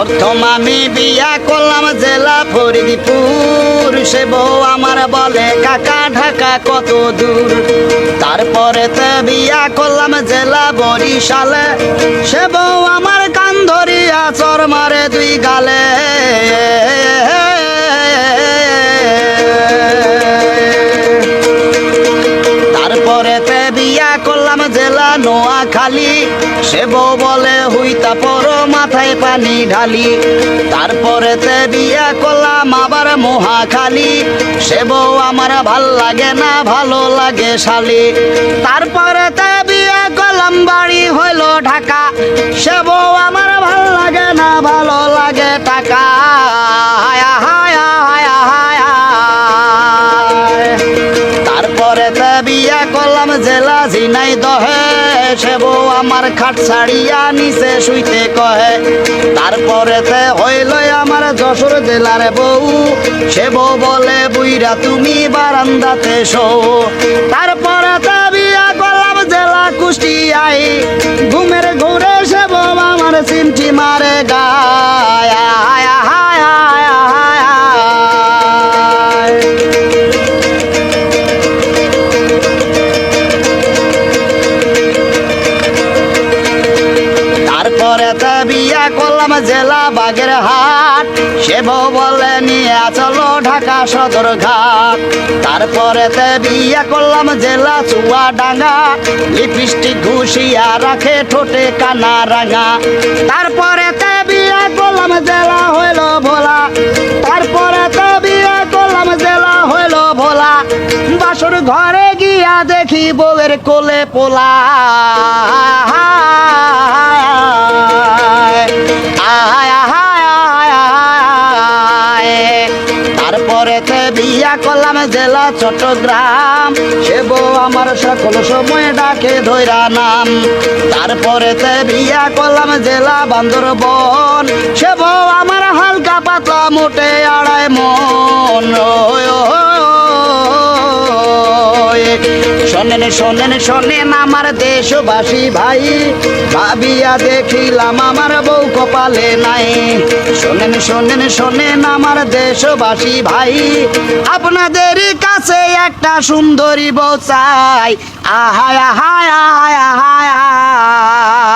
প্রথম আমি বিয়া করলাম জেলা ফরিদপুর, সে বউ আমার বলে কাকা ঢাকা কত দূর। তারপরে তো বিয়া করলাম জেলা বরিশালে, সে বউ আমার কান ধরিয়া চর মারে দুই গালে। তারপরে তে বিয়া করলাম জেলা নোয়াখালী, সে বউ বলে হুইতা পড়ো মাথায় পানি ঢালি। তারপরে তে বিয়া করলাম আবার মহাখালী, সে বউ আমার ভাল লাগে না ভালো লাগে শালি। তারপরে তে বিয়া করলাম বাড়ি হইল ঢাকা, সে বউ আমার ভাল লাগে না ভালো লাগে টাকা। হায়া হায়া হায়া হায়া। তারপরে তে বিয়া করলাম জেলা ঝিনাইদহে, সে বউ আমার খাট ছাড়িয়া নিচে শুইতে কহে। তারপরে তে হইল আমার যশোর জেলার বউ, সে বউ বলে বুইরা তুমি বারান্দাতে শো। তারপরে তে বিয়া করলাম জেলা কুষ্টিয়ায়, ঘুমের ঘুরে সে বউ আমার চিমটি মারে গায়। হায়া হায়া হায়া হায়া। তারপরে তে বিয়া করলাম জেলা বাগেরহাট, সে বউ বলে নিয়ে চলো ঢাকা সদর ঘাট। তারপরে তে বিয়া করলাম জেলা চুয়াডাঙ্গা, লিপস্টিক ঘুষিয়া রাখে ঠোঁটে কানা রাঙা। তারপরে তে বিয়া করলাম জেলা হইল ভোলা, তারপরে তে বিয়া করলাম জেলা হইল ভোলা। বাসর ঘরে গিয়া দেখি বউয়ের কোলে পোলা। তারপরে তে বিয়া করলাম জেলা চট্টগ্রাম, সে বউ আমার সকল সময় ডাকে ধৈরা নাম। তারপরে তে বিয়া করলাম জেলা বান্দরবন, সে বউ আমার হালকা পাতলা মোটে আড়াই মন। শোনেন শোনেন শোনেন আমার দেশবাসী ভাই, ভাবিয়া দেখিলাম আমার বউ কপালে নাই। শোনেন শোনেন শোনেন আমার দেশবাসী ভাই, আপনাদের কাছে একটা সুন্দরী বউ চাই। আহায় আহায় আহায় আহায়।